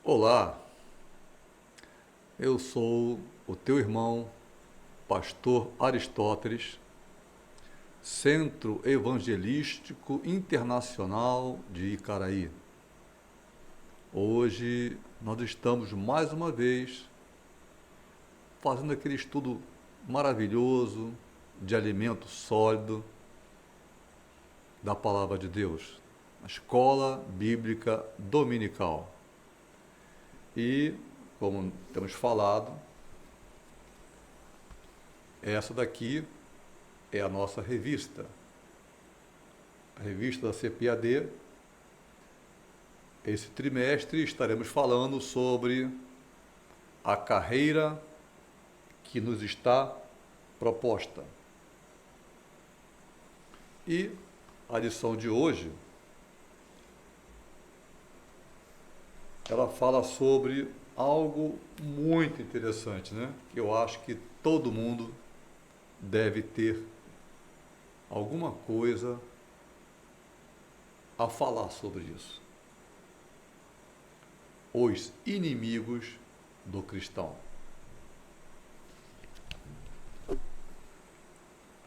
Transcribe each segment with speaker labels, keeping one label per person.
Speaker 1: Olá, eu sou o teu irmão, pastor Aristóteles, Centro Evangelístico Internacional de Icaraí. Hoje nós estamos mais uma vez fazendo aquele estudo maravilhoso de alimento sólido da Palavra de Deus, a Escola Bíblica Dominical. E, como temos falado, essa daqui é a nossa revista, a revista da CPAD. Esse trimestre estaremos falando sobre a carreira que nos está proposta. E a lição de hoje, ela fala sobre algo muito interessante, né? Que eu acho que todo mundo deve ter alguma coisa a falar sobre isso. Os inimigos do cristão.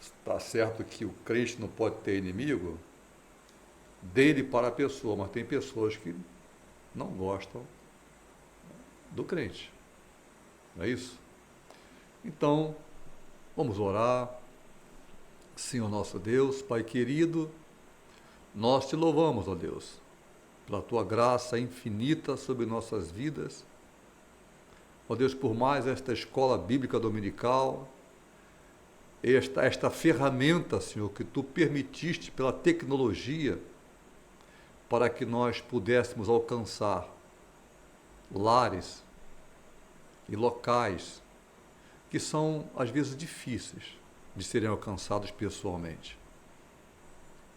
Speaker 1: Está certo que o crente não pode ter inimigo dele para a pessoa, mas tem pessoas que não gostam do crente. Não é isso? Então, vamos orar. Senhor nosso Deus, Pai querido, nós te louvamos, ó Deus, pela tua graça infinita sobre nossas vidas. Ó Deus, por mais esta escola bíblica dominical, esta ferramenta, Senhor, que tu permitiste pela tecnologia para que nós pudéssemos alcançar lares e locais que são, às vezes, difíceis de serem alcançados pessoalmente.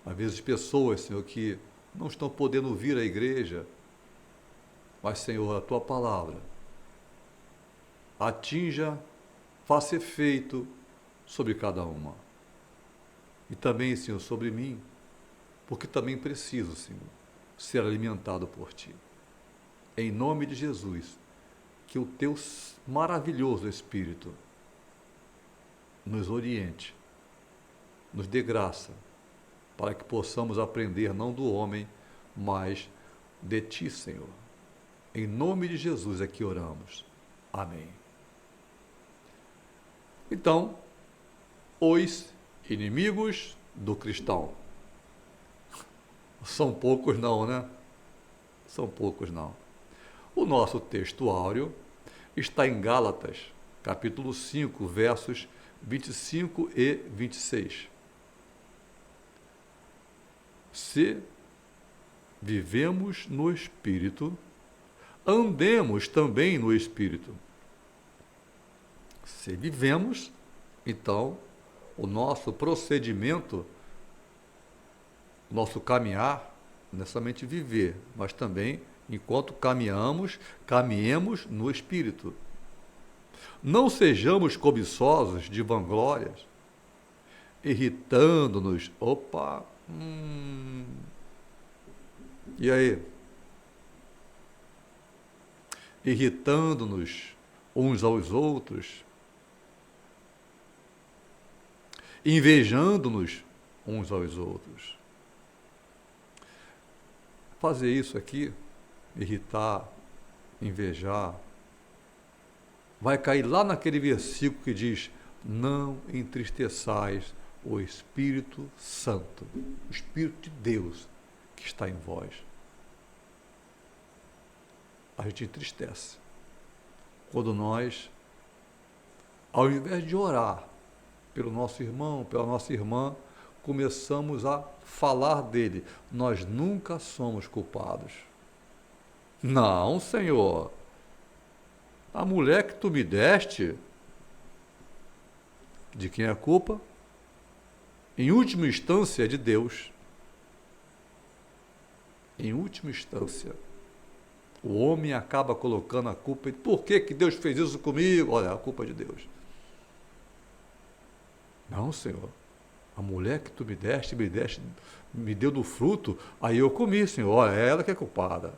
Speaker 1: Às vezes, pessoas, Senhor, que não estão podendo vir à igreja, mas, Senhor, a tua palavra atinja, faça efeito sobre cada uma. E também, Senhor, sobre mim, porque também preciso, Senhor, ser alimentado por ti. Em nome de Jesus, que o teu maravilhoso Espírito nos oriente, nos dê graça, para que possamos aprender não do homem, mas de ti, Senhor. Em nome de Jesus é que oramos. Amém. Então, os inimigos do cristão. São poucos não, né? São poucos não. O nosso texto áureo está em Gálatas, capítulo 5, versos 25 e 26. Se vivemos no Espírito, andemos também no Espírito. Se vivemos, então, o nosso procedimento, o nosso caminhar, não é somente viver, mas também, enquanto caminhamos, caminhemos no Espírito. Não sejamos cobiçosos de vanglórias, irritando-nos. Opa! E aí? Irritando-nos uns aos outros, invejando-nos uns aos outros. Fazer isso aqui, irritar, invejar, vai cair lá naquele versículo que diz: não entristeçais o Espírito Santo, o Espírito de Deus que está em vós. A gente entristece quando nós, ao invés de orar pelo nosso irmão, pela nossa irmã, começamos a falar dele. Nós nunca somos culpados. Não, Senhor. A mulher que tu me deste, de quem é a culpa? Em última instância, é de Deus. Em última instância. O homem acaba colocando a culpa. Por que Deus fez isso comigo? Olha, a culpa é de Deus. Não, Senhor. A mulher que tu me deste, me deu do fruto, aí eu comi, Senhor. Olha, é ela que é culpada.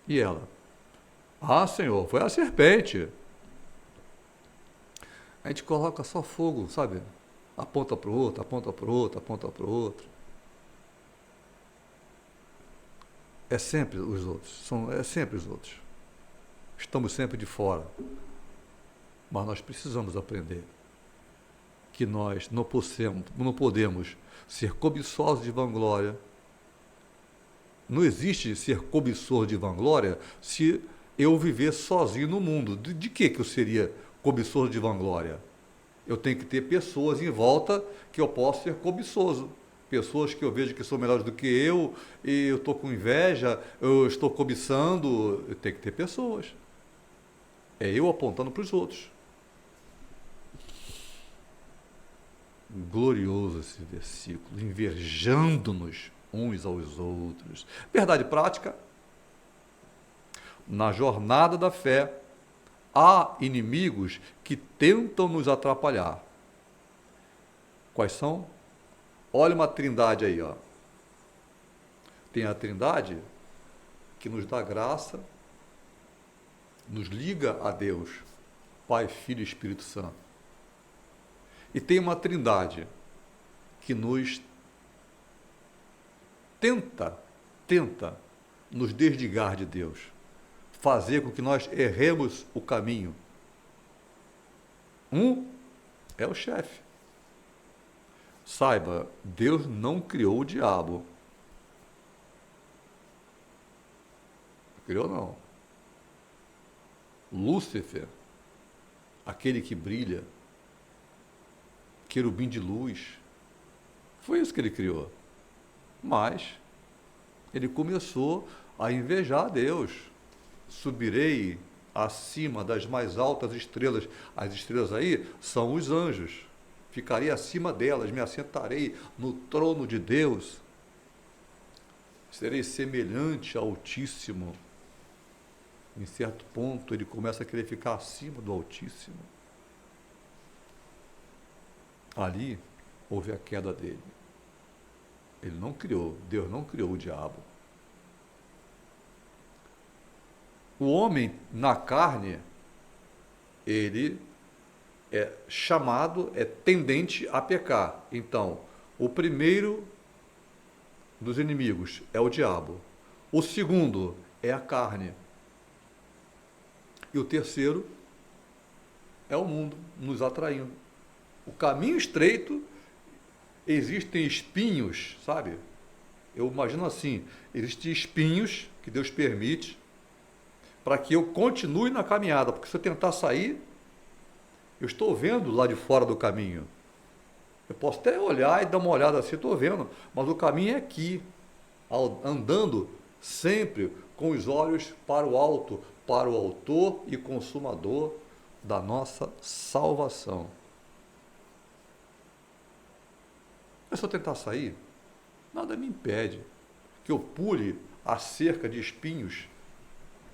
Speaker 1: E ela? Ah, Senhor, foi a serpente. A gente coloca só fogo, sabe? Aponta para o outro, aponta para o outro, aponta para o outro. É sempre os outros, é sempre os outros. Estamos sempre de fora. Mas nós precisamos aprender que nós não podemos ser cobiçosos de vanglória. Não existe ser cobiçoso de vanglória se eu viver sozinho no mundo. De que eu seria cobiçoso de vanglória? Eu tenho que ter pessoas em volta que eu possa ser cobiçoso. Pessoas que eu vejo que são melhores do que eu, e eu estou com inveja, eu estou cobiçando. Eu tenho que ter pessoas. É eu apontando para os outros. Glorioso esse versículo, invejando-nos uns aos outros. Verdade prática, na jornada da fé, há inimigos que tentam nos atrapalhar. Quais são? Olha uma trindade aí, ó. Tem a trindade que nos dá graça, nos liga a Deus, Pai, Filho e Espírito Santo. E tem uma trindade que nos tenta nos desligar de Deus, fazer com que nós erremos o caminho. Um é o chefe. Saiba, Deus não criou o diabo. Criou não. Lúcifer, aquele que brilha, querubim de luz, foi isso que ele criou. Mas ele começou a invejar Deus. Subirei acima das mais altas estrelas. As estrelas aí são os anjos. Ficarei acima delas, me assentarei no trono de Deus. Serei semelhante ao Altíssimo. Em certo ponto, ele começa a querer ficar acima do Altíssimo. Ali houve a queda dele. Ele não criou, Deus não criou o diabo. O homem na carne, ele é chamado, é tendente a pecar. Então, o primeiro dos inimigos é o diabo. O segundo é a carne. E o terceiro é o mundo nos atraindo. O caminho estreito, existem espinhos, sabe? Eu imagino assim, existem espinhos que Deus permite para que eu continue na caminhada, porque se eu tentar sair, eu estou vendo lá de fora do caminho. Eu posso até olhar e dar uma olhada assim, estou vendo, mas o caminho é aqui, andando sempre com os olhos para o alto, para o autor e consumador da nossa salvação. Mas se eu tentar sair, nada me impede que eu pule a cerca de espinhos,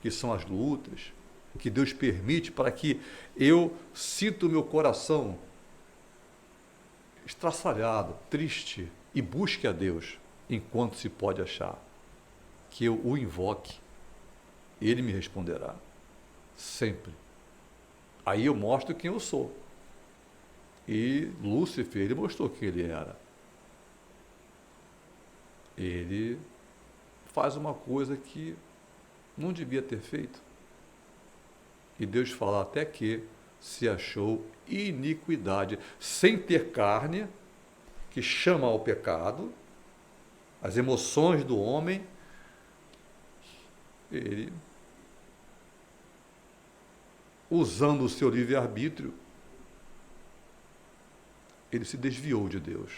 Speaker 1: que são as lutas, que Deus permite para que eu sinta o meu coração estraçalhado, triste, e busque a Deus enquanto se pode achar. Que eu o invoque, Ele me responderá, sempre. Aí eu mostro quem eu sou. E Lúcifer, ele mostrou quem ele era. Ele faz uma coisa que não devia ter feito. E Deus fala até que se achou iniquidade, sem ter carne, que chama ao pecado, as emoções do homem, ele, usando o seu livre-arbítrio, ele se desviou de Deus.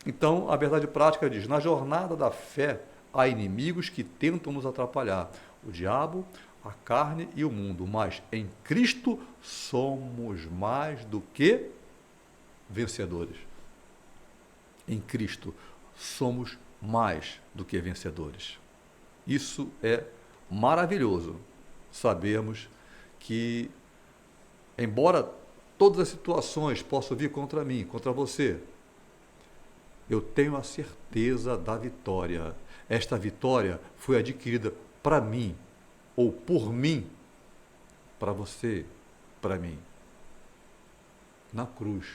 Speaker 1: Então, a verdade prática diz, na jornada da fé, há inimigos que tentam nos atrapalhar. O diabo, a carne e o mundo. Mas em Cristo somos mais do que vencedores. Em Cristo somos mais do que vencedores. Isso é maravilhoso. Sabermos que, embora todas as situações possam vir contra mim, contra você, eu tenho a certeza da vitória. Esta vitória foi adquirida para mim, ou por mim, para você, para mim, na cruz.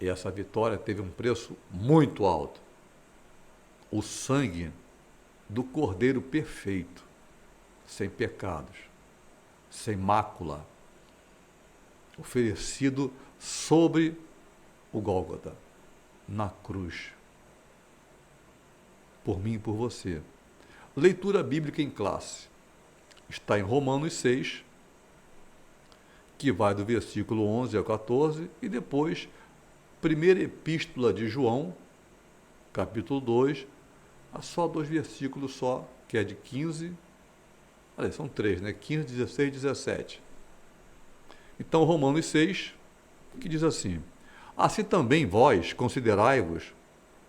Speaker 1: E essa vitória teve um preço muito alto. O sangue do Cordeiro perfeito, sem pecados, sem mácula, oferecido sobre o Gólgota, na cruz, por mim e por você. Leitura bíblica em classe. Está em Romanos 6, que vai do versículo 11 ao 14, e depois, primeira epístola de João, capítulo 2, há só 2 versículos só, que é de 15, olha, são 3, né? 15, 16 e 17. Então, Romanos 6, que diz assim: assim também vós considerai-vos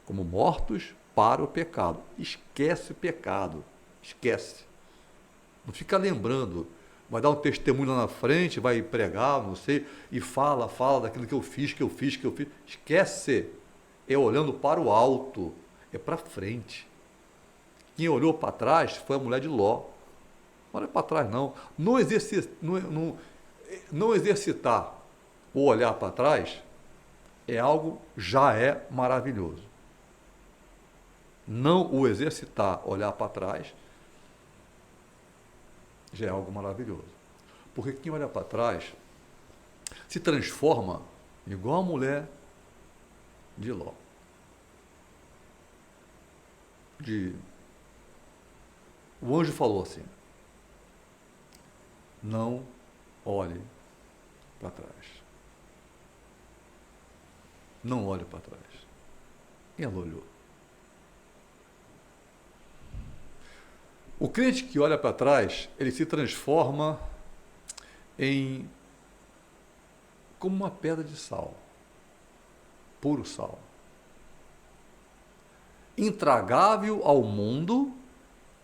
Speaker 1: como mortos para o pecado. Esquece o pecado, esquece. Não fica lembrando, vai dar um testemunho lá na frente, vai pregar, não sei, e fala daquilo que eu fiz. Esquece. É olhando para o alto, é para frente. Quem olhou para trás foi a mulher de Ló. Não olha para trás, não. Não exercitar o olhar para trás é algo, já é maravilhoso. Não o exercitar, olhar para trás, já é algo maravilhoso. Porque quem olha para trás se transforma igual a mulher de Ló. O anjo falou assim: não olhe para trás. Não olhe para trás. E ela olhou. O crente que olha para trás, ele se transforma como uma pedra de sal, puro sal, intragável ao mundo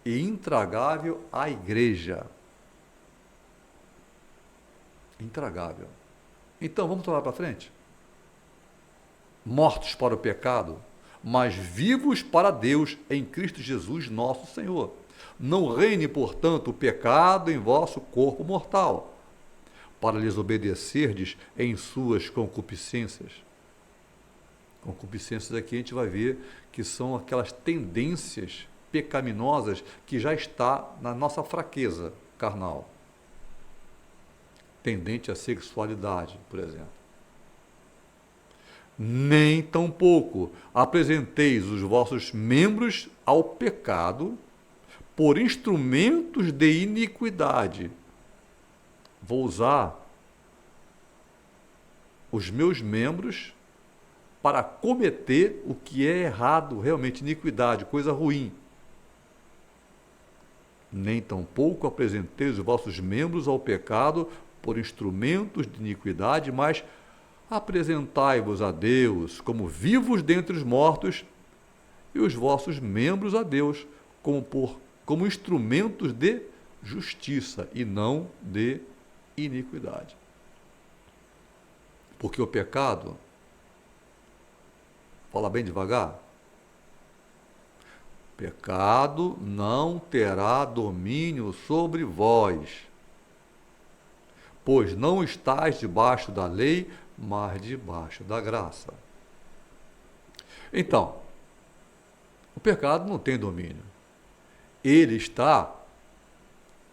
Speaker 1: e intragável à igreja. Intragável. Então, vamos olhar para frente? Mortos para o pecado, mas vivos para Deus em Cristo Jesus, nosso Senhor. Não reine, portanto, o pecado em vosso corpo mortal, para lhes obedecerdes em suas concupiscências. Concupiscências aqui a gente vai ver que são aquelas tendências pecaminosas que já está na nossa fraqueza carnal. Tendente à sexualidade, por exemplo. Nem tampouco apresenteis os vossos membros ao pecado por instrumentos de iniquidade. Vou usar os meus membros para cometer o que é errado, realmente iniquidade, coisa ruim. Nem tampouco apresenteis os vossos membros ao pecado por instrumentos de iniquidade, mas apresentai-vos a Deus como vivos dentre os mortos e os vossos membros a Deus como instrumentos de justiça e não de iniquidade. Porque o pecado, fala bem devagar, pecado não terá domínio sobre vós, pois não estáis debaixo da lei, mas debaixo da graça. Então, o pecado não tem domínio. Ele está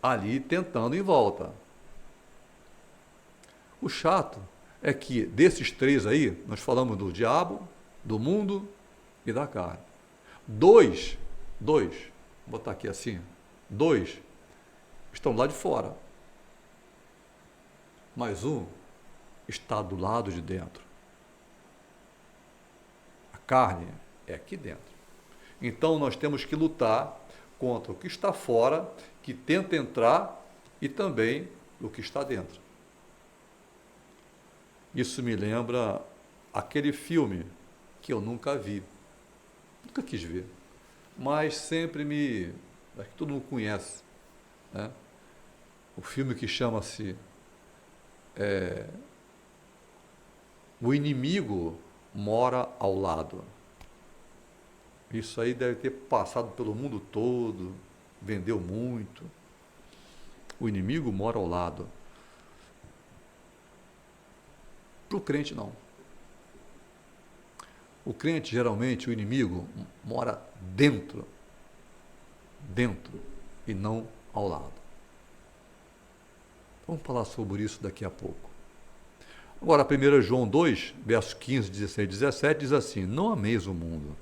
Speaker 1: ali tentando em volta. O chato é que desses três aí, nós falamos do diabo, do mundo e da carne. Dois, vou botar aqui assim, 2 estão lá de fora. Mas um está do lado de dentro. A carne é aqui dentro. Então nós temos que lutar contra o que está fora, que tenta entrar, e também o que está dentro. Isso me lembra aquele filme que eu nunca vi, nunca quis ver, mas sempre acho que todo mundo conhece, né? O filme que chama-se O Inimigo mora ao lado. Isso aí deve ter passado pelo mundo todo, vendeu muito. O inimigo mora ao lado. Para o crente, não. O crente, geralmente, o inimigo mora dentro, e não ao lado. Vamos falar sobre isso daqui a pouco. Agora, 1 João 2, versos 15, 16 e 17, diz assim: não ameis o mundo,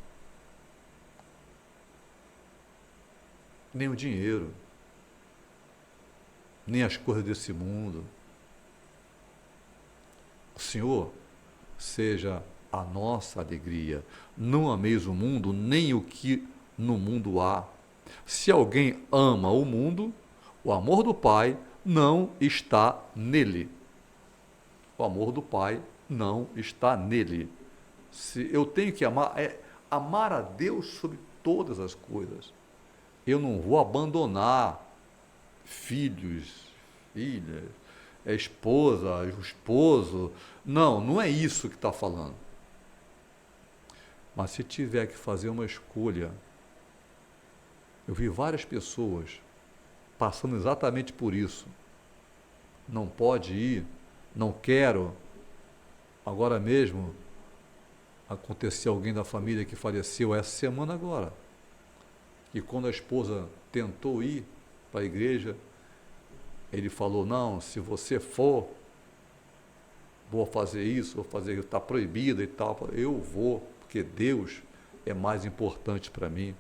Speaker 1: nem o dinheiro, nem as coisas desse mundo. O Senhor seja a nossa alegria. Não ameis o mundo, nem o que no mundo há. Se alguém ama o mundo, o amor do Pai não está nele. O amor do Pai não está nele. Se eu tenho que amar, amar a Deus sobre todas as coisas. Eu não vou abandonar filhos, filhas, esposa, esposo. Não, não é isso que está falando. Mas se tiver que fazer uma escolha, eu vi várias pessoas passando exatamente por isso. Não pode ir, não quero. Agora mesmo, aconteceu alguém da família que faleceu essa semana agora. E quando a esposa tentou ir para a igreja, ele falou: não, se você for, vou fazer isso, vou fazer isso, está proibido e tal. Eu vou, porque Deus é mais importante para mim.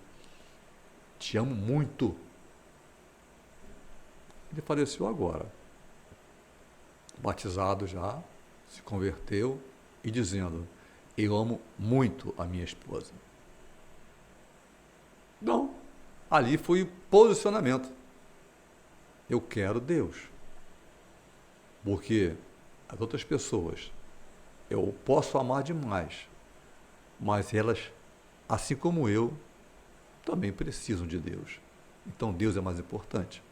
Speaker 1: Te amo muito. Ele faleceu agora. Batizado já, se converteu e dizendo: eu amo muito a minha esposa. Não, ali foi posicionamento. Eu quero Deus. Porque as outras pessoas, eu posso amar demais, mas elas, assim como eu, também precisam de Deus. Então Deus é mais importante.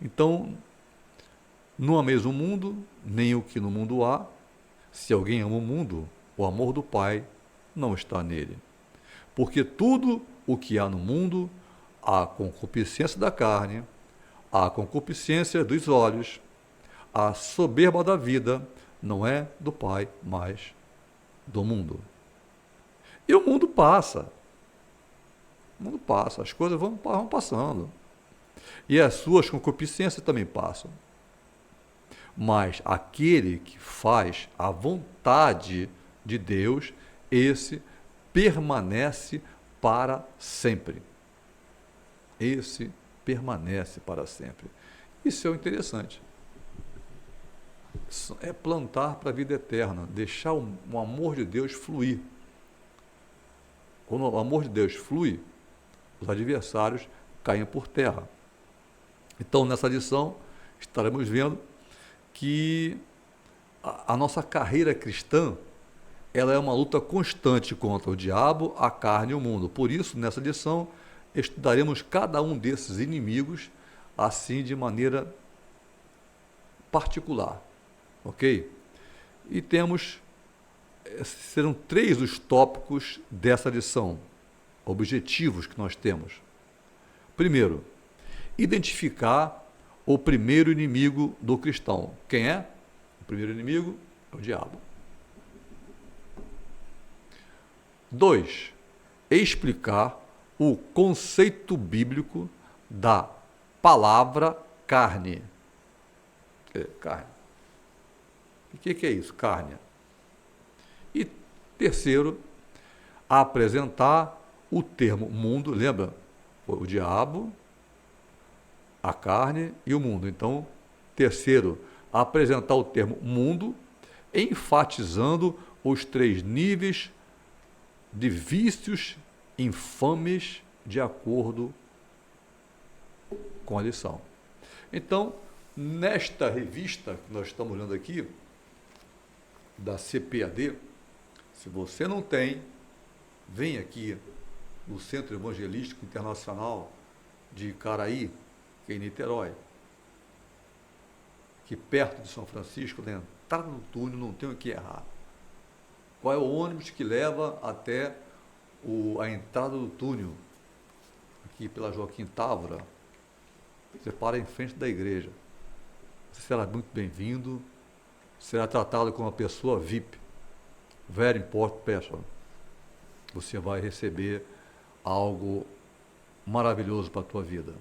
Speaker 1: Então, não ameis o mundo, nem o que no mundo há. Se alguém ama o mundo, o amor do Pai não está nele. Porque tudo o que há no mundo, a concupiscência da carne, a concupiscência dos olhos, a soberba da vida, não é do Pai, mas do mundo. E o mundo passa. O mundo passa, as coisas vão passando. E as suas concupiscências também passam. Mas aquele que faz a vontade de Deus, esse permanece para sempre. Esse permanece para sempre. Isso é o interessante. É plantar para a vida eterna, deixar o amor de Deus fluir. Quando o amor de Deus flui, os adversários caem por terra. Então, nessa lição, estaremos vendo que a nossa carreira cristã, ela é uma luta constante contra o diabo, a carne e o mundo. Por isso, nessa lição, estudaremos cada um desses inimigos, assim, de maneira particular, ok? E serão 3 os tópicos dessa lição, objetivos que nós temos. Primeiro, identificar o primeiro inimigo do cristão. Quem é? O primeiro inimigo é o diabo. 2, explicar o conceito bíblico da palavra carne. Carne. O que é isso? Carne. E terceiro, apresentar o termo mundo. Lembra? O diabo, a carne e o mundo. Então, terceiro, apresentar o termo mundo, enfatizando os 3 níveis de vícios infames de acordo com a lição. Então, nesta revista que nós estamos lendo aqui, da CPAD, se você não tem, vem aqui no Centro Evangelístico Internacional de Icaraí, que é em Niterói, que perto de São Francisco, na entrada do túnel, não tem o que errar. Qual é o ônibus que leva até a entrada do túnel? Aqui pela Joaquim Távora. Você para em frente da igreja. Você será muito bem-vindo. Será tratado como uma pessoa VIP. Very important person. Você vai receber algo maravilhoso para a tua vida.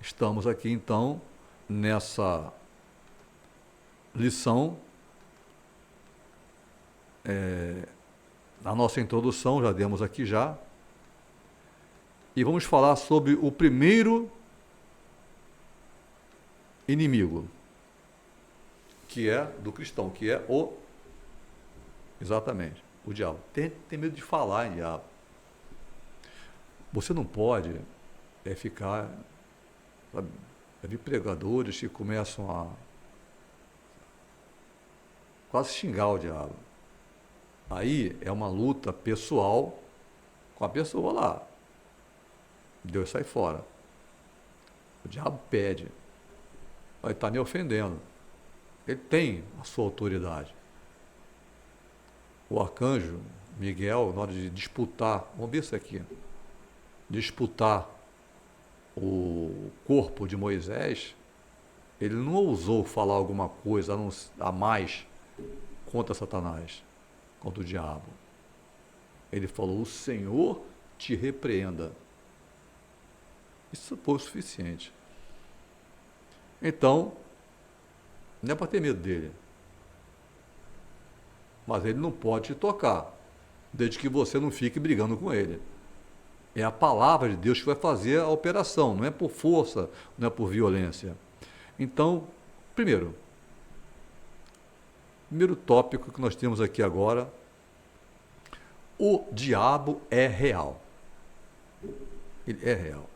Speaker 1: Estamos aqui então nessa lição, na nossa introdução, já demos aqui já, e vamos falar sobre o primeiro inimigo, que é do cristão, que é exatamente, o diabo. Tem medo de falar em diabo. Você não pode ficar, sabe, vi pregadores que começam a quase xingar o diabo. Aí é uma luta pessoal com a pessoa lá. Deus sai fora. O diabo pede. Ele está me ofendendo. Ele tem a sua autoridade. O arcanjo Miguel, na hora de disputar, vamos ver isso aqui, disputar o corpo de Moisés, ele não ousou falar alguma coisa a mais contra Satanás, contra o diabo. Ele falou: o Senhor te repreenda. Isso foi o suficiente. Então, não é para ter medo dele. Mas ele não pode te tocar, desde que você não fique brigando com ele. É a palavra de Deus que vai fazer a operação, não é por força, não é por violência. Então, primeiro tópico que nós temos aqui agora: o diabo é real. Ele é real.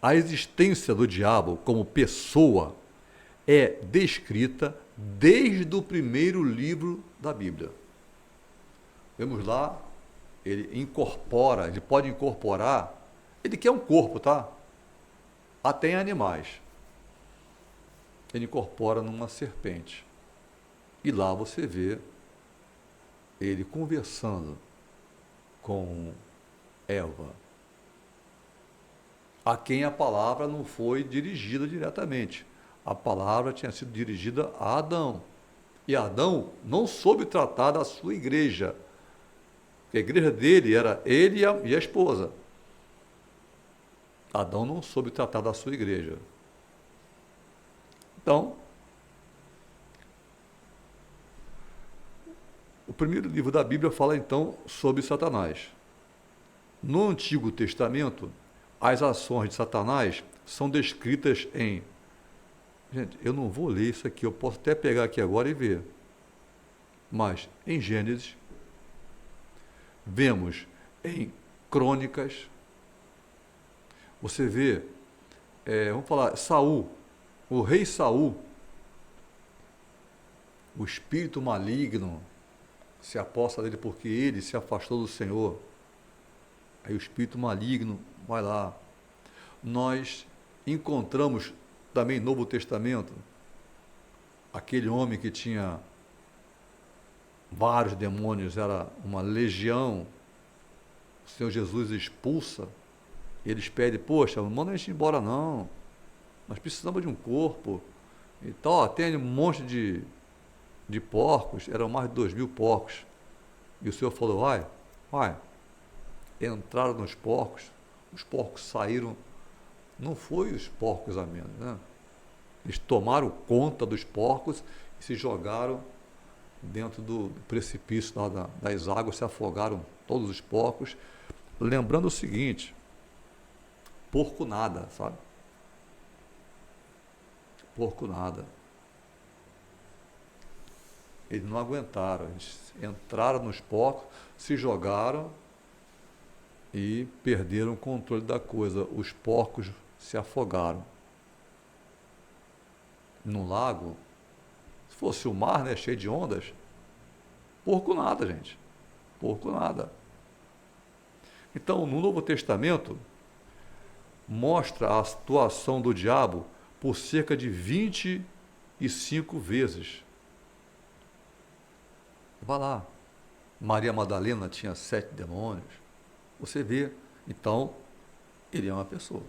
Speaker 1: A existência do diabo como pessoa é descrita desde o primeiro livro da Bíblia. Vemos lá, ele pode incorporar, ele quer um corpo, tá? Até em animais. Ele incorpora numa serpente. E lá você vê ele conversando com Eva, a quem a palavra não foi dirigida diretamente. A palavra tinha sido dirigida a Adão. E Adão não soube tratar da sua igreja. A igreja dele era ele e a esposa. Adão não soube tratar da sua igreja. Então, o primeiro livro da Bíblia fala então sobre Satanás. No Antigo Testamento, as ações de Satanás são descritas em... Gente, eu não vou ler isso aqui, eu posso até pegar aqui agora e ver. Mas em Gênesis, vemos em Crônicas, você vê, vamos falar, Saul, o rei Saul, o espírito maligno se aposta dele porque ele se afastou do Senhor. Aí o espírito maligno vai lá. Nós encontramos também no Novo Testamento aquele homem que tinha vários demônios, era uma legião. O Senhor Jesus expulsa. Eles pedem: poxa, não manda a gente embora não, nós precisamos de um corpo. Então, tem um monte de porcos, eram mais de 2.000 porcos. E o Senhor falou: vai. Entraram nos porcos, os porcos saíram. Não foi os porcos a menos, né? Eles tomaram conta dos porcos e se jogaram dentro do precipício lá das águas, se afogaram todos os porcos. Lembrando o seguinte: porco nada, sabe? Porco nada. Eles não aguentaram, eles entraram nos porcos, se jogaram e perderam o controle da coisa. Os porcos se afogaram. No lago, se fosse o mar, né, cheio de ondas, porco nada, gente. Porco nada. Então, no Novo Testamento, mostra a situação do diabo por cerca de 20 5 vezes. Vá lá. Maria Madalena tinha 7 demônios. Você vê. Então, ele é uma pessoa.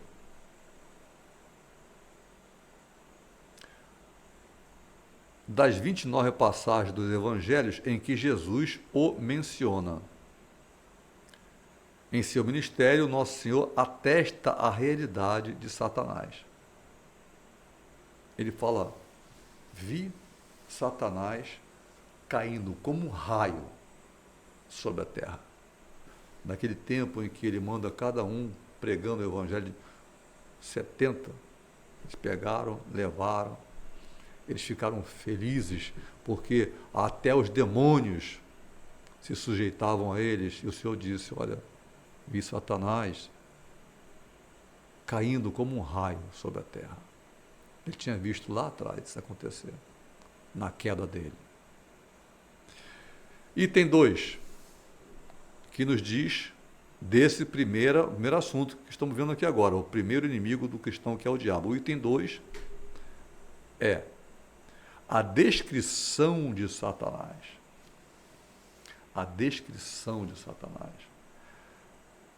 Speaker 1: Das 29 passagens dos evangelhos em que Jesus o menciona. Em seu ministério, Nosso Senhor atesta a realidade de Satanás. Ele fala, vi Satanás caindo como um raio sobre a terra. Naquele tempo em que ele manda cada um pregando o evangelho, 70, eles pegaram, levaram, eles ficaram felizes, porque até os demônios se sujeitavam a eles, e o Senhor disse, olha, vi Satanás caindo como um raio sobre a terra. Ele tinha visto lá atrás isso acontecer, na queda dele. Item 2, que nos diz desse primeiro assunto que estamos vendo aqui agora, o primeiro inimigo do cristão, que é o diabo. O item 2 é a descrição de Satanás. A descrição de Satanás.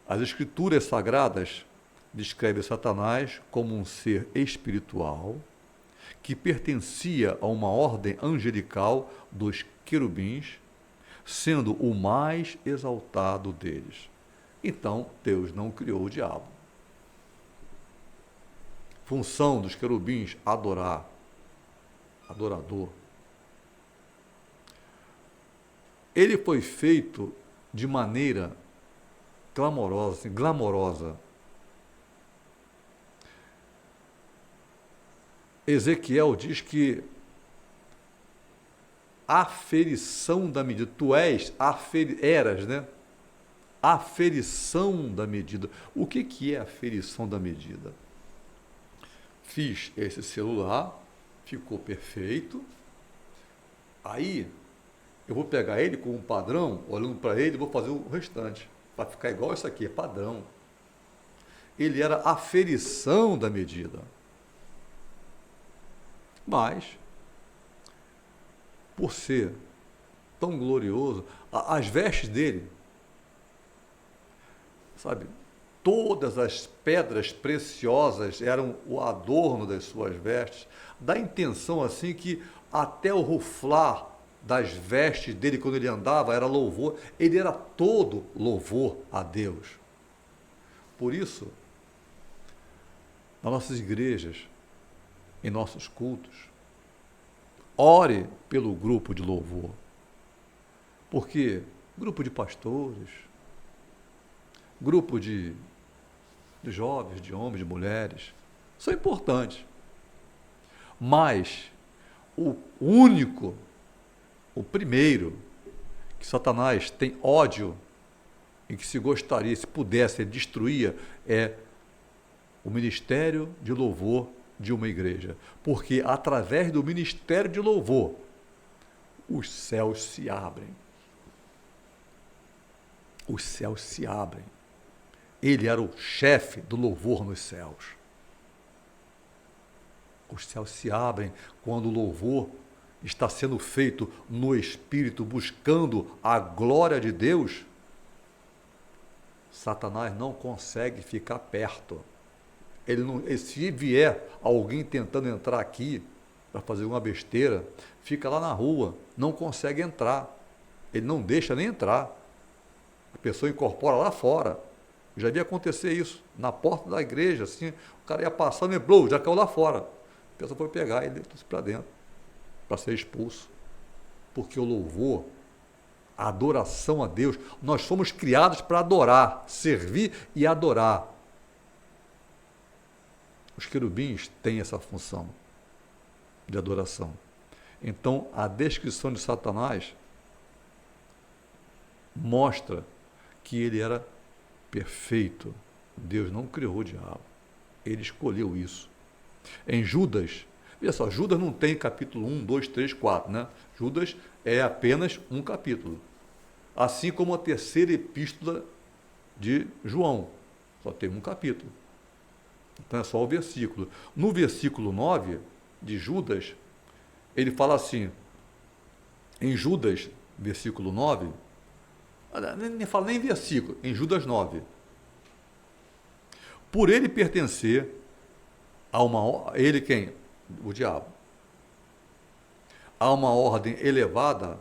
Speaker 1: As Escrituras Sagradas descrevem Satanás como um ser espiritual que pertencia a uma ordem angelical dos querubins, sendo o mais exaltado deles. Então, Deus não criou o diabo. Função dos querubins, adorar. Adorador. Ele foi feito de maneira clamorosa, assim, glamourosa. Ezequiel diz que aferição da medida. Tu és, eras, né? Aferição da medida. O que é aferição da medida? Fiz esse celular, ficou perfeito. Aí, eu vou pegar ele como um padrão, olhando para ele, vou fazer o restante. Vai ficar igual isso aqui, é padrão. Ele era aferição da medida. Mas, por ser tão glorioso, as vestes dele, sabe, todas as pedras preciosas eram o adorno das suas vestes, dá a intenção assim que até o ruflar das vestes dele quando ele andava era louvor, ele era todo louvor a Deus. Por isso, nas nossas igrejas, em nossos cultos, ore pelo grupo de louvor, porque grupo de pastores, grupo de jovens, de homens, de mulheres, são importantes, mas o único, o primeiro, que Satanás tem ódio e que se gostaria, se pudesse, ele destruía, é o ministério de louvor de uma igreja, porque através do ministério de louvor, os céus se abrem. Os céus se abrem. Ele era o chefe do louvor nos céus. Os céus se abrem quando o louvor está sendo feito no Espírito, buscando a glória de Deus. Satanás não consegue ficar perto. Ele não, se vier alguém tentando entrar aqui para fazer uma besteira, fica lá na rua, não consegue entrar. Ele não deixa nem entrar. A pessoa incorpora lá fora. Já vi acontecer isso, na porta da igreja, assim, o cara ia passando e blou, já caiu lá fora. A pessoa foi pegar ele trouxe para dentro, para ser expulso. Porque o louvor, a adoração a Deus, nós fomos criados para adorar, servir e adorar. Os querubins têm essa função de adoração. Então, a descrição de Satanás mostra que ele era perfeito. Deus não criou o diabo. Ele escolheu isso. Em Judas, veja só, Judas não tem capítulo 1, 2, 3, 4, né? Judas é apenas um capítulo. Assim como a terceira epístola de João, só tem um capítulo. Então é só o versículo. No versículo 9 de Judas, ele fala assim, em Judas, versículo 9, nem fala nem versículo, em Judas 9, por ele pertencer a uma, ele quem? O diabo, a uma ordem elevada,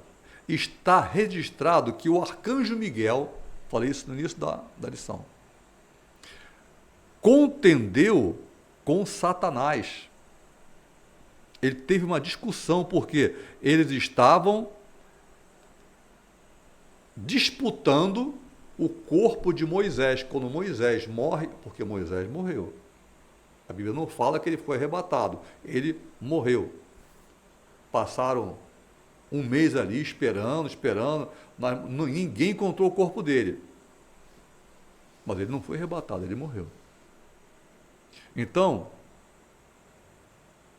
Speaker 1: está registrado que o arcanjo Miguel, falei isso no início da lição, contendeu com Satanás. Ele teve uma discussão, porque eles estavam disputando o corpo de Moisés. Quando Moisés morre, porque Moisés morreu. A Bíblia não fala que ele foi arrebatado, ele morreu. Passaram um mês ali esperando, ninguém encontrou o corpo dele. Mas ele não foi arrebatado, ele morreu. Então,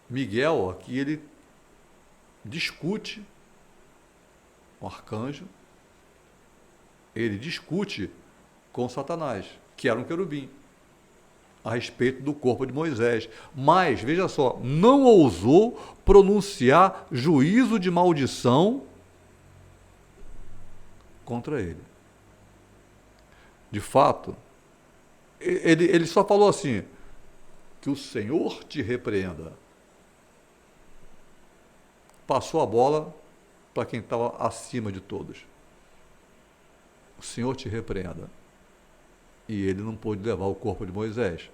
Speaker 1: Miguel aqui, ele discute, o arcanjo, ele discute com Satanás, que era um querubim, a respeito do corpo de Moisés. Mas, veja só, não ousou pronunciar juízo de maldição contra ele. De fato, ele só falou assim, que o Senhor te repreenda. Passou a bola para quem estava acima de todos. O Senhor te repreenda. E ele não pôde levar o corpo de Moisés.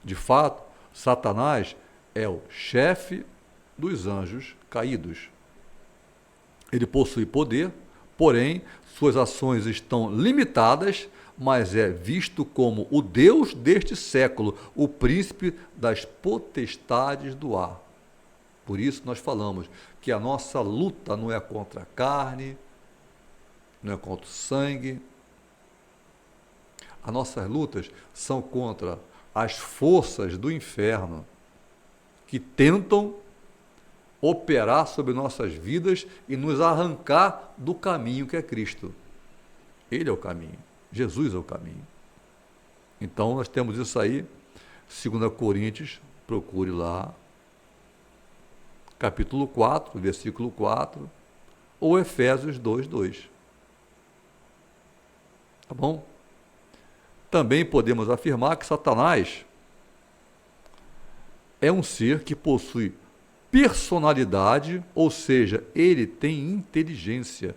Speaker 1: De fato, Satanás é o chefe dos anjos caídos. Ele possui poder, porém, suas ações estão limitadas, mas é visto como o Deus deste século, o príncipe das potestades do ar. Por isso nós falamos que a nossa luta não é contra a carne, não é contra o sangue. As nossas lutas são contra as forças do inferno que tentam operar sobre nossas vidas e nos arrancar do caminho que é Cristo. Ele é o caminho, Jesus é o caminho. Então nós temos isso aí, 2 Coríntios, procure lá, capítulo 4, versículo 4, ou Efésios 2, 2. Tá bom? Também podemos afirmar que Satanás é um ser que possui personalidade, ou seja, ele tem inteligência,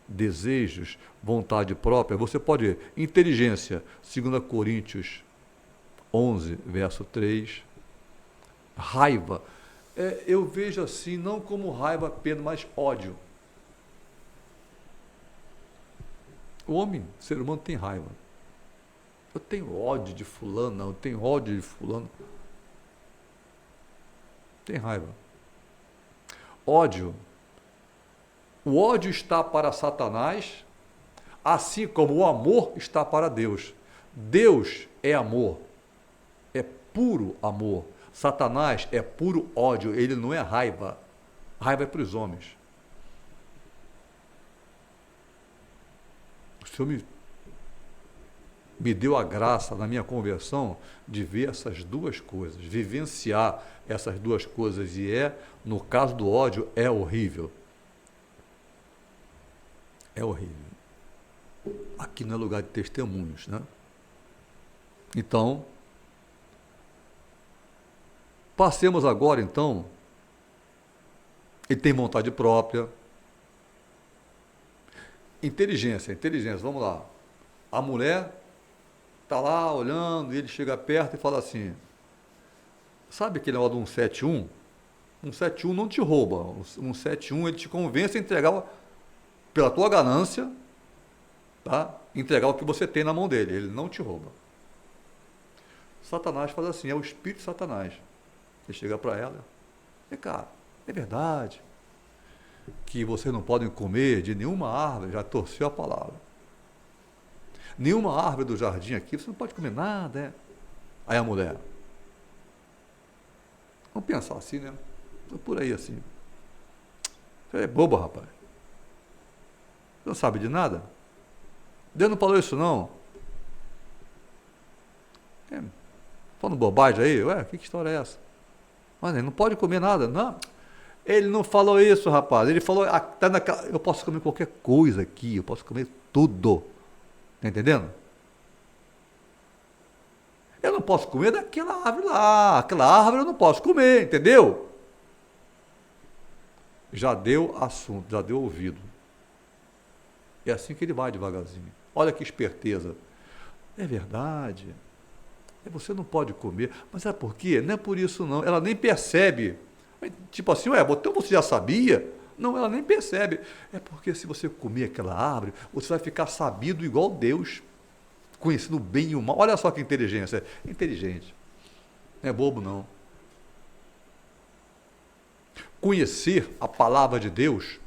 Speaker 1: desejos, vontade própria. Você pode ver, inteligência, 2 Coríntios 11, verso 3. Raiva, eu vejo assim, não como raiva apenas, mas ódio. O homem, o ser humano tem raiva. Eu tenho ódio de fulano, não, eu tenho ódio de fulano. Tem raiva. Ódio. O ódio está para Satanás, assim como o amor está para Deus. Deus é amor, é puro amor. Satanás é puro ódio, ele não é raiva. Raiva é para os homens. O Senhor me deu a graça na minha conversão de ver essas duas coisas, vivenciar essas duas coisas, e no caso do ódio, é horrível. É horrível. Aqui não é lugar de testemunhos, né? Então, passemos agora, então, ele tem vontade própria, inteligência, vamos lá. A mulher está lá olhando, e ele chega perto e fala assim, sabe aquele negócio do 171? 171 não te rouba, 171 ele te convence a entregar, pela tua ganância, tá? Entregar o que você tem na mão dele, ele não te rouba. Satanás faz assim, é o espírito de Satanás. Ele chega para ela, cara, é verdade que vocês não podem comer de nenhuma árvore, já torceu a palavra. Nenhuma árvore do jardim aqui, você não pode comer nada, é? Aí a mulher, vamos pensar assim, né? Tô por aí assim. Você é bobo, rapaz. Você não sabe de nada? Deus não falou isso, não. Falando bobagem aí, que história é essa? Mas ele não pode comer nada, não. Ele não falou isso, rapaz. Ele falou, tá naquela, eu posso comer qualquer coisa aqui, eu posso comer tudo. Tá entendendo? Eu não posso comer daquela árvore lá. Aquela árvore eu não posso comer, entendeu? Já deu assunto, já deu ouvido. É assim que ele vai devagarzinho. Olha que esperteza. É verdade. Você não pode comer. Mas sabe por quê? Não é por isso não. Ela nem percebe. Tipo assim, ué, então você já sabia? Não, ela nem percebe. É porque se você comer aquela árvore, você vai ficar sabido igual Deus, conhecendo o bem e o mal. Olha só que inteligência. É inteligente. Não é bobo, não. Conhecer a palavra de Deus,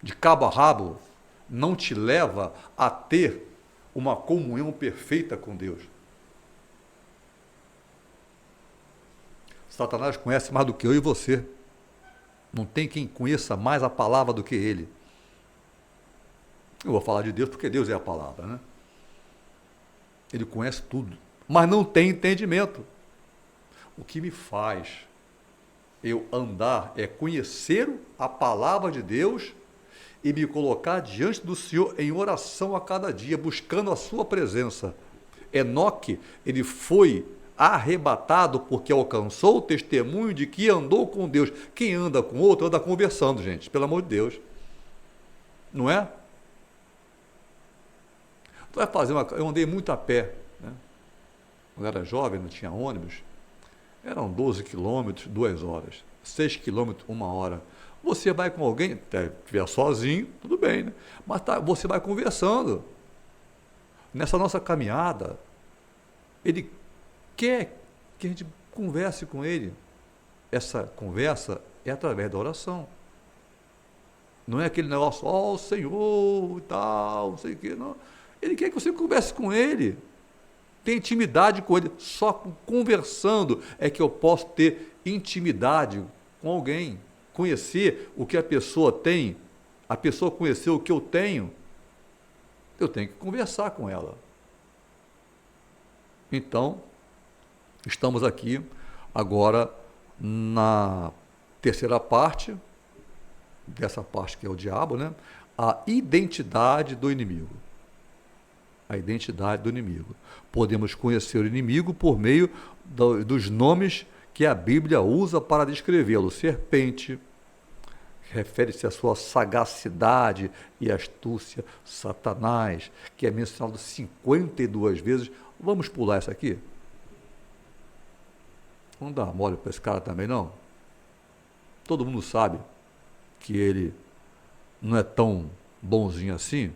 Speaker 1: de cabo a rabo, não te leva a ter uma comunhão perfeita com Deus. Satanás conhece mais do que eu e você. Não tem quem conheça mais a palavra do que ele. Eu vou falar de Deus porque Deus é a palavra, né? Ele conhece tudo, mas não tem entendimento. O que me faz eu andar é conhecer a palavra de Deus e me colocar diante do Senhor em oração a cada dia, buscando a sua presença. Enoque, ele foi arrebatado porque alcançou o testemunho de que andou com Deus. Quem anda com outro anda conversando, gente, pelo amor de Deus. Não é? Tu vai fazer uma... Eu andei muito a pé, né? Quando era jovem, não tinha ônibus. Eram 12 quilômetros, 2 horas. 6 quilômetros, 1 hora. Você vai com alguém, se estiver sozinho, tudo bem, né? Mas você vai conversando. Nessa nossa caminhada, ele quer que a gente converse com ele. Essa conversa é através da oração. Não é aquele negócio, ó, Senhor, e tal, não sei o quê, não. Ele quer que você converse com ele. Tem intimidade com ele. Só conversando é que eu posso ter intimidade com alguém. Conhecer o que a pessoa tem, a pessoa conhecer o que eu tenho que conversar com ela. Então, estamos aqui agora na terceira parte, dessa parte que é o diabo, né? A identidade do inimigo. A identidade do inimigo. Podemos conhecer o inimigo por meio dos nomes que a Bíblia usa para descrevê-lo. Serpente, refere-se à sua sagacidade e astúcia. Satanás, que é mencionado 52 vezes. Vamos pular essa aqui? Não dá mole para esse cara também, não? Todo mundo sabe que ele não é tão bonzinho assim.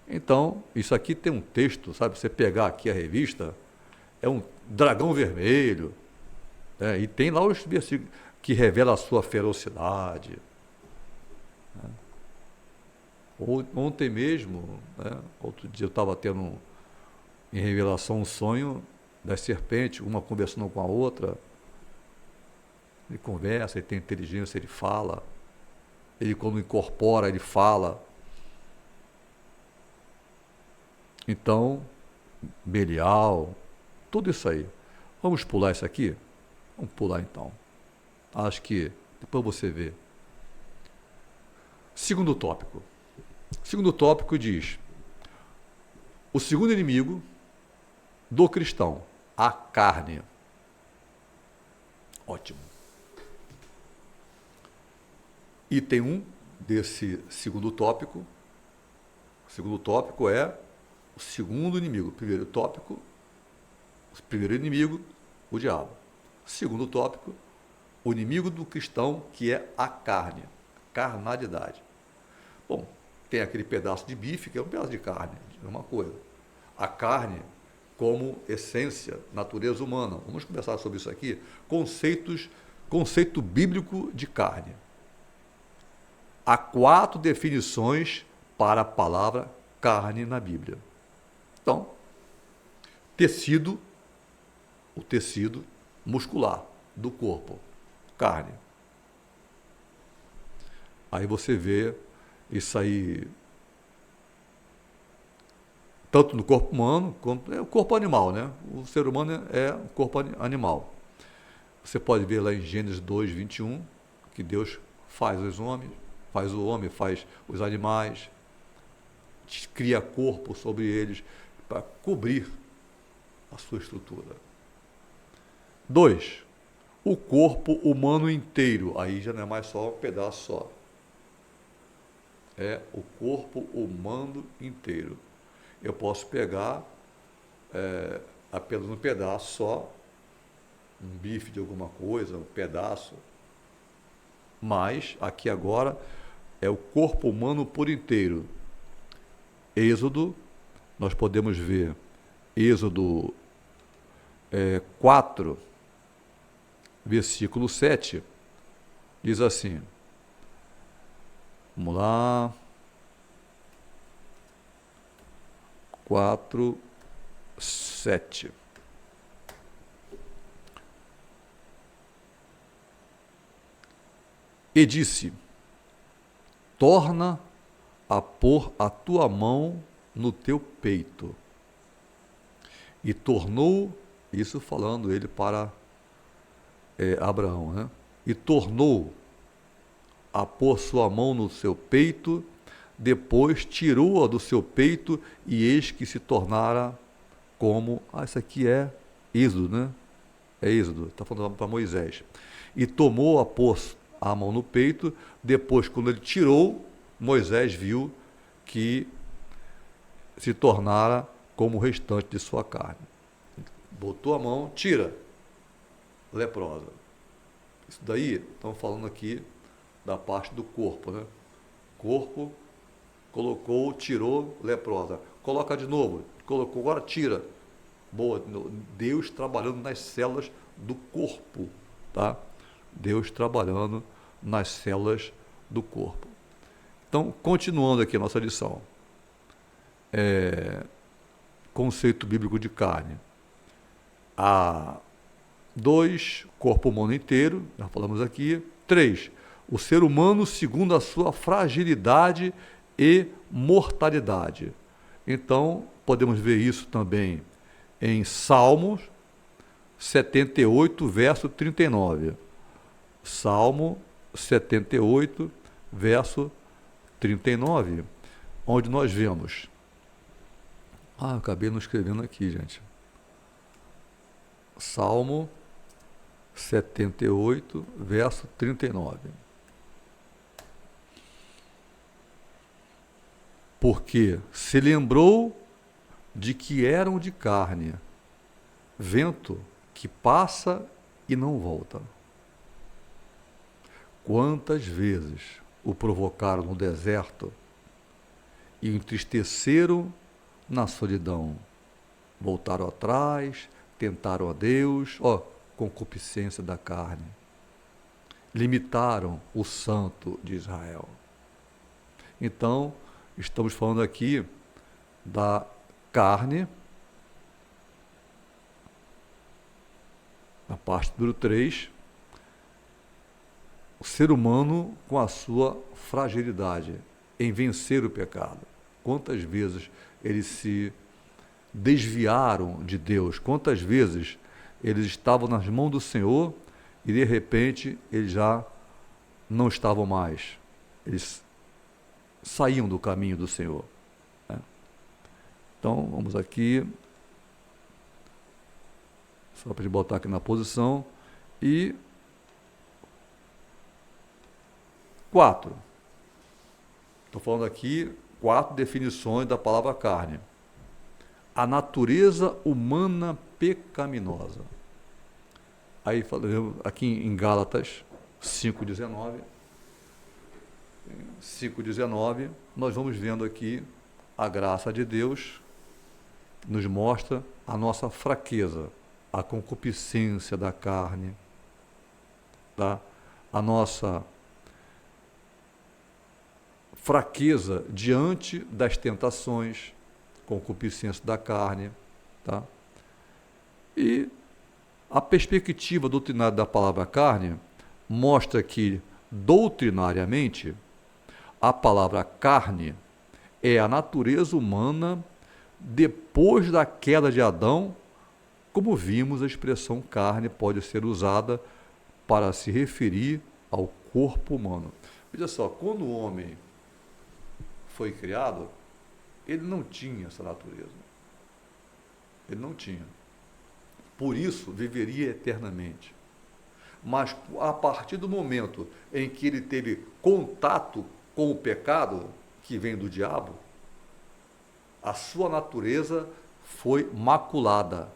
Speaker 1: Então, isso aqui tem um texto, sabe? Você pegar aqui a revista, é um dragão vermelho, né? E tem lá os versículos que revela a sua ferocidade. Né? Ontem mesmo, né? Outro dia eu estava tendo em revelação um sonho das serpentes, uma conversando com a outra. Ele conversa, ele tem inteligência, ele fala. Ele, quando incorpora, ele fala. Então, Belial, tudo isso aí. Vamos pular isso aqui? Vamos pular então. Acho que depois você vê. Segundo tópico. Segundo tópico diz: o segundo inimigo do cristão, a carne. Ótimo. Item 1 desse segundo tópico. O segundo tópico é o segundo inimigo. Primeiro tópico, o primeiro inimigo, o diabo. Segundo tópico, o inimigo do cristão, que é a carne, a carnalidade. Bom, tem aquele pedaço de bife, que é um pedaço de carne, é uma coisa. A carne como essência, natureza humana. Vamos conversar sobre isso aqui. Conceito bíblico de carne. Há 4 definições para a palavra carne na Bíblia. Então, o tecido muscular do corpo, carne. Aí você vê isso aí, tanto no corpo humano, quanto é o corpo animal, né? O ser humano é o corpo animal. Você pode ver lá em Gênesis 2, 21, que Deus faz os homens, faz o homem, faz os animais, cria corpo sobre eles para cobrir a sua estrutura. 2. O corpo humano inteiro. Aí já não é mais só um pedaço só. É o corpo humano inteiro. Eu posso pegar apenas um pedaço só, um bife de alguma coisa, um pedaço. Mas, aqui agora, é o corpo humano por inteiro. Êxodo, nós podemos ver, Êxodo 4, versículo 7, diz assim, vamos lá, 4, 7. E disse, torna a pôr a tua mão no teu peito. E tornou, isso falando ele para Abraão, né? E tornou a pôr sua mão no seu peito, depois tirou-a do seu peito, e eis que se tornara como... isso aqui é Êxodo, né? É Êxodo, está falando para Moisés. E tomou a pôr a mão no peito, depois, quando ele tirou, Moisés viu que se tornara como o restante de sua carne. Botou a mão, tira, leprosa. Isso daí, estamos falando aqui da parte do corpo, né? Corpo, colocou, tirou, leprosa. Coloca de novo, colocou, agora tira. Boa, Deus trabalhando nas células do corpo, tá? Deus trabalhando nas células do corpo. Então, continuando aqui a nossa lição. Conceito bíblico de carne. 2, corpo humano inteiro, já falamos aqui. 3, o ser humano segundo a sua fragilidade e mortalidade. Então, podemos ver isso também em Salmos 78, verso 39. Salmo 78, verso 39, onde nós vemos... eu acabei não escrevendo aqui, gente. Salmo 78, verso 39. Porque se lembrou de que eram de carne, vento que passa e não volta. Quantas vezes o provocaram no deserto e o entristeceram na solidão. Voltaram atrás, tentaram a Deus, concupiscência da carne. Limitaram o santo de Israel. Então, estamos falando aqui da carne, na parte número 3, o ser humano com a sua fragilidade em vencer o pecado. Quantas vezes eles se desviaram de Deus, quantas vezes eles estavam nas mãos do Senhor e de repente eles já não estavam mais, eles saíam do caminho do Senhor, né? Então vamos aqui, só para botar aqui na posição. E 4, estou falando aqui 4 definições da palavra carne. A natureza humana pecaminosa. Aí falamos aqui em Gálatas 5:19. 5:19, nós vamos vendo aqui a graça de Deus nos mostra a nossa fraqueza, a concupiscência da carne, tá? A nossa fraqueza diante das tentações, concupiscência da carne, tá? E a perspectiva doutrinária da palavra carne mostra que, doutrinariamente, a palavra carne é a natureza humana depois da queda de Adão. Como vimos, a expressão carne pode ser usada para se referir ao corpo humano. Veja só, quando o homem foi criado, ele não tinha essa natureza. Ele não tinha. Por isso, viveria eternamente. Mas a partir do momento em que ele teve contato com o pecado, que vem do diabo, a sua natureza foi maculada.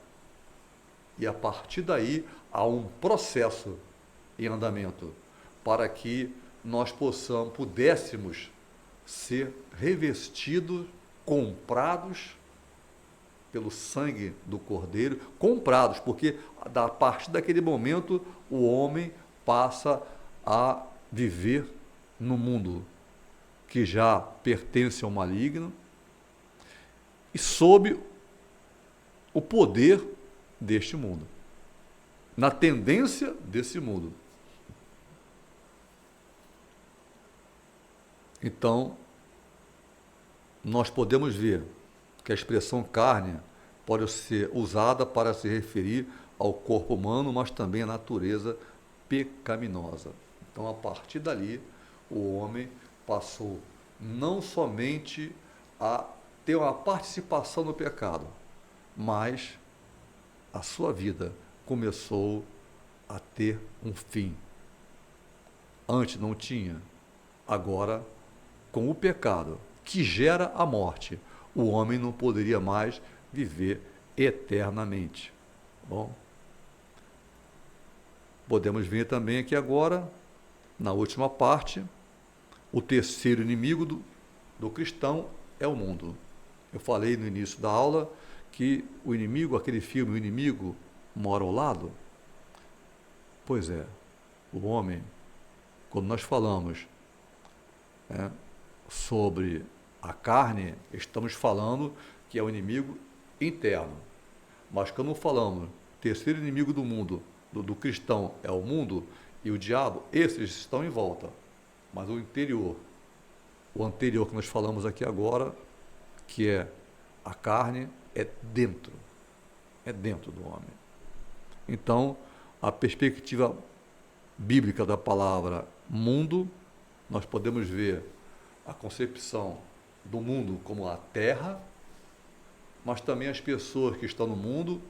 Speaker 1: E a partir daí há um processo em andamento para que nós pudéssemos ser revestidos, comprados pelo sangue do Cordeiro, comprados, porque a partir daquele momento o homem passa a viver no mundo que já pertence ao maligno e sob o poder deste mundo, na tendência desse mundo. Então, nós podemos ver que a expressão carne pode ser usada para se referir ao corpo humano, mas também à natureza pecaminosa. Então, a partir dali, o homem passou não somente a ter uma participação no pecado, mas a sua vida começou a ter um fim. Antes não tinha, agora, com o pecado que gera a morte, o homem não poderia mais viver eternamente. Bom, podemos ver também aqui agora, na última parte, o terceiro inimigo do cristão é o mundo. Eu falei no início da aula que o inimigo, aquele filme, o inimigo mora ao lado. Pois é, o homem, quando nós falamos sobre a carne, estamos falando que é o inimigo interno. Mas quando falamos terceiro inimigo do mundo, do cristão, é o mundo e o diabo, esses estão em volta. Mas o interior, o anterior que nós falamos aqui agora, que é a carne, é dentro do homem. Então, a perspectiva bíblica da palavra mundo, nós podemos ver a concepção do mundo como a terra, mas também as pessoas que estão no mundo,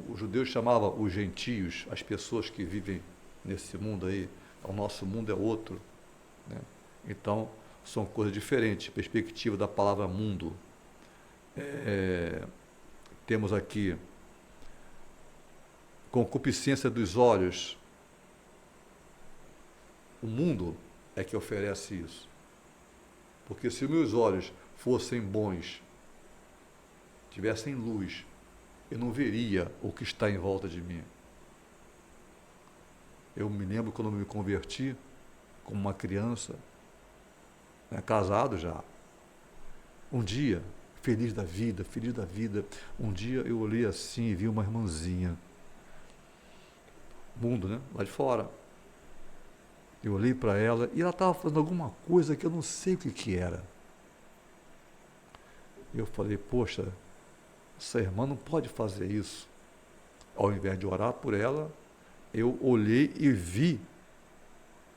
Speaker 1: os judeus chamavam os gentios, as pessoas que vivem nesse mundo aí, o nosso mundo é outro, né? Então, são coisas diferentes, perspectiva da palavra mundo. Temos aqui concupiscência dos olhos. O mundo é que oferece isso. Porque se meus olhos fossem bons, tivessem luz, eu não veria o que está em volta de mim. Eu me lembro quando eu me converti, como uma criança, casado já. Um dia, feliz da vida, um dia eu olhei assim e vi uma irmãzinha. Mundo, né? Lá de fora. Eu olhei para ela e ela estava fazendo alguma coisa que eu não sei o que era. Eu falei, poxa, essa irmã não pode fazer isso. Ao invés de orar por ela, eu olhei e vi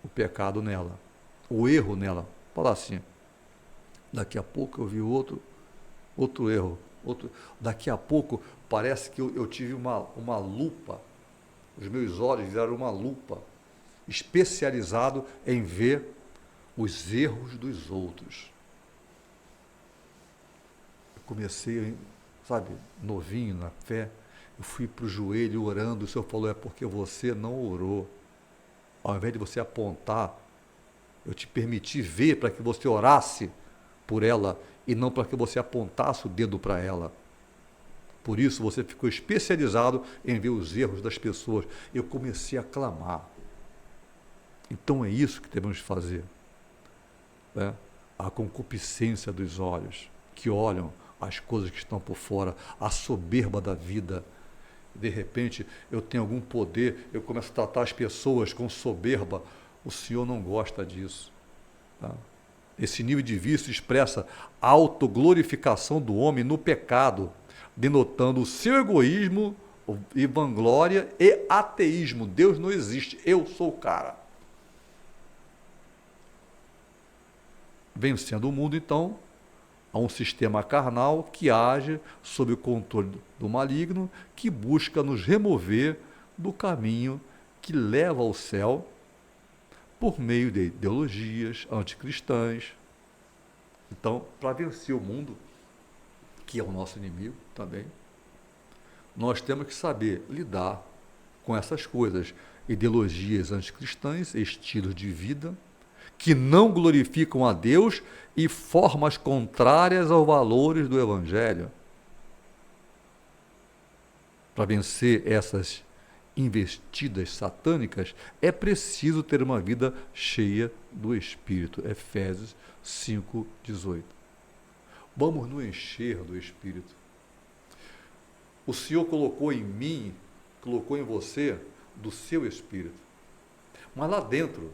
Speaker 1: o pecado nela, o erro nela. Fala assim, daqui a pouco eu vi outro erro. Daqui a pouco parece que eu tive uma lupa, os meus olhos viraram uma lupa, especializado em ver os erros dos outros. Eu comecei, novinho na fé, eu fui para o joelho orando, o Senhor falou, é porque você não orou. Ao invés de você apontar, eu te permiti ver para que você orasse por ela e não para que você apontasse o dedo para ela. Por isso você ficou especializado em ver os erros das pessoas. Eu comecei a clamar. Então é isso que devemos fazer. A concupiscência dos olhos, que olham as coisas que estão por fora, a soberba da vida. De repente, eu tenho algum poder, eu começo a tratar as pessoas com soberba. O Senhor não gosta disso. Tá? Esse nível de vício expressa a autoglorificação do homem no pecado, denotando o seu egoísmo e vanglória e ateísmo. Deus não existe, eu sou o cara. Vencendo o mundo, então, a um sistema carnal que age sob o controle do maligno, que busca nos remover do caminho que leva ao céu por meio de ideologias anticristãs. Então, para vencer o mundo, que é o nosso inimigo também, nós temos que saber lidar com essas coisas, ideologias anticristãs, estilos de vida, que não glorificam a Deus e formas contrárias aos valores do Evangelho. Para vencer essas investidas satânicas, é preciso ter uma vida cheia do Espírito. Efésios 5:18. Vamos nos encher do Espírito. O Senhor colocou em mim, colocou em você, do seu Espírito. Mas lá dentro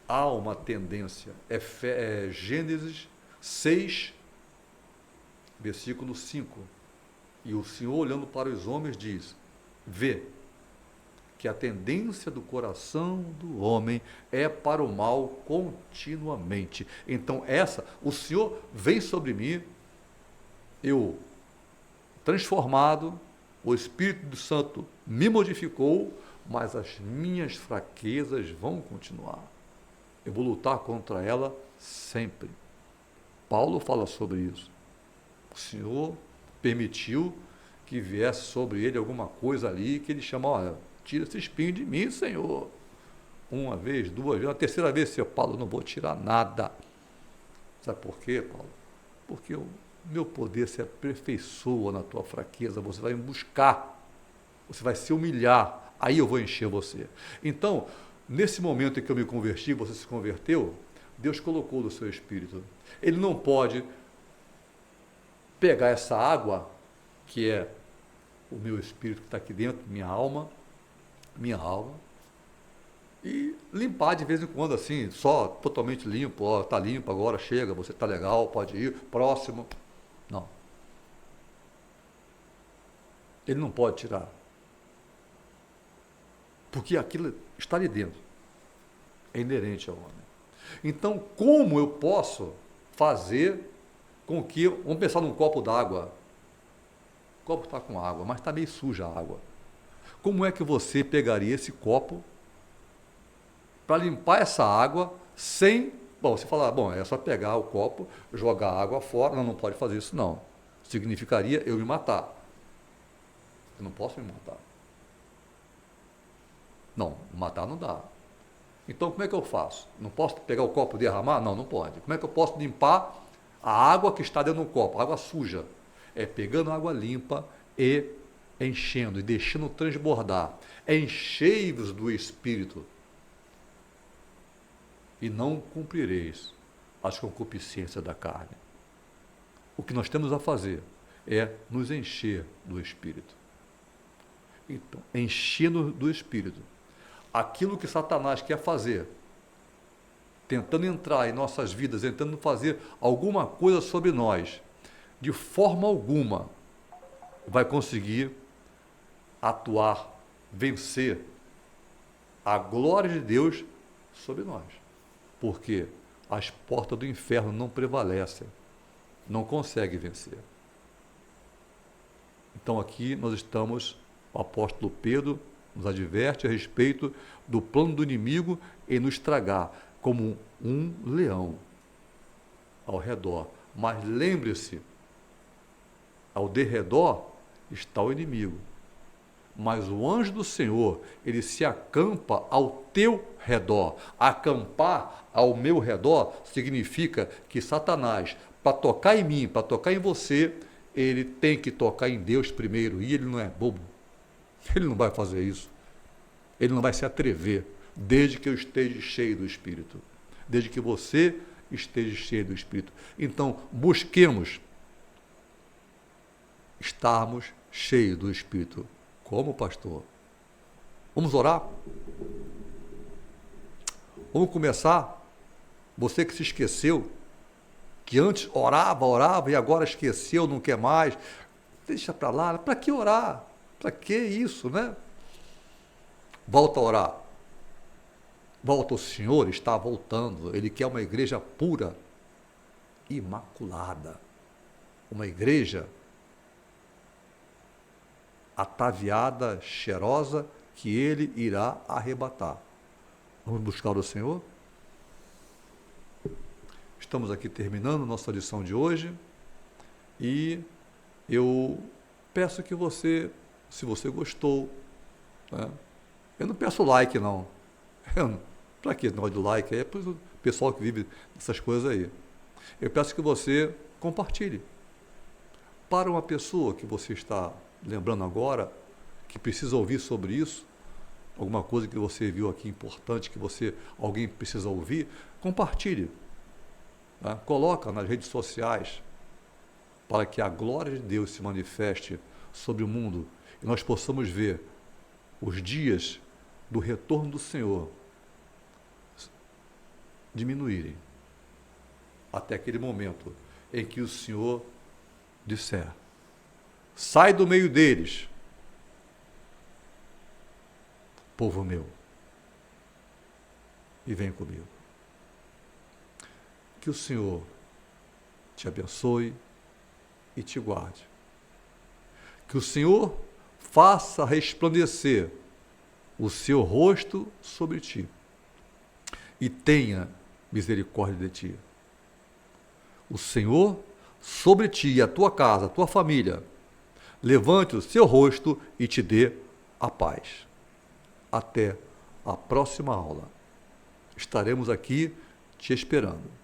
Speaker 1: há uma tendência. Gênesis 6, versículo 5. E o Senhor, olhando para os homens, diz: vê que a tendência do coração do homem é para o mal continuamente. Então o Senhor vem sobre mim, eu transformado, o Espírito Santo me modificou, mas as minhas fraquezas vão continuar. Eu vou lutar contra ela sempre. Paulo fala sobre isso. O Senhor permitiu que viesse sobre ele alguma coisa ali, que ele chama: olha, tira esse espinho de mim, Senhor. Uma vez, duas vezes, a terceira vez, Senhor, Paulo, eu não vou tirar nada. Sabe por quê, Paulo? Porque o meu poder se aperfeiçoa na tua fraqueza, você vai me buscar, você vai se humilhar, aí eu vou encher você. Então, nesse momento em que eu me converti, você se converteu, Deus colocou do seu espírito. Ele não pode pegar essa água, que é o meu espírito que está aqui dentro, minha alma, e limpar de vez em quando, assim, só totalmente limpo. Ó, está limpo agora, chega, você está legal, pode ir, próximo. Não. Ele não pode tirar. Porque aquilo está ali dentro. É inerente ao homem. Então, como eu posso fazer com que... Vamos pensar num copo d'água. O copo está com água, mas está meio suja a água. Como é que você pegaria esse copo para limpar essa água sem... Bom, você fala, bom, é só pegar o copo, jogar a água fora. Não, não pode fazer isso, não. Significaria eu me matar. Eu não posso me matar. Não, matar não dá. Então, como é que eu faço? Não posso pegar o copo e derramar? Não, não pode. Como é que eu posso limpar a água que está dentro do copo, água suja? É pegando água limpa e enchendo e deixando transbordar. Enchei-vos do Espírito e não cumprireis as concupiscências da carne. O que nós temos a fazer é nos encher do Espírito. Então, enchendo do Espírito. Aquilo que Satanás quer fazer, tentando entrar em nossas vidas, tentando fazer alguma coisa sobre nós, de forma alguma vai conseguir atuar, vencer a glória de Deus sobre nós. Porque as portas do inferno não prevalecem, não conseguem vencer. Então aqui nós estamos, o apóstolo Pedro nos adverte a respeito do plano do inimigo em nos tragar como um leão ao redor. Mas lembre-se, ao derredor está o inimigo. Mas o anjo do Senhor, ele se acampa ao teu redor. Acampar ao meu redor significa que Satanás, para tocar em mim, para tocar em você, ele tem que tocar em Deus primeiro. E ele não é bobo. Ele não vai fazer isso. Ele não vai se atrever, desde que eu esteja cheio do Espírito. Desde que você esteja cheio do Espírito. Então, busquemos estarmos cheios do Espírito. Como, pastor? Vamos orar? Vamos começar? Você que se esqueceu, que antes orava e agora esqueceu, não quer mais. Deixa para lá. Para que orar? Para que isso, né? Volta a orar. Volta, o Senhor está voltando. Ele quer uma igreja pura, imaculada. Uma igreja ataviada, cheirosa, que ele irá arrebatar. Vamos buscar o Senhor? Estamos aqui terminando nossa lição de hoje e eu peço que você, se você gostou, né? Eu não peço like, não. Para que negócio do like? É para o pessoal que vive essas coisas aí. Eu peço que você compartilhe. Para uma pessoa que você está lembrando agora, que precisa ouvir sobre isso, alguma coisa que você viu aqui importante, que alguém precisa ouvir, compartilhe. Né? Coloca nas redes sociais para que a glória de Deus se manifeste sobre o mundo e nós possamos ver os dias do retorno do Senhor diminuírem até aquele momento em que o Senhor disser: sai do meio deles, povo meu, e vem comigo. Que o Senhor te abençoe e te guarde. Que o Senhor faça resplandecer o seu rosto sobre ti e tenha misericórdia de ti. O Senhor sobre ti e a tua casa, a tua família, levante o seu rosto e te dê a paz. Até a próxima aula. Estaremos aqui te esperando.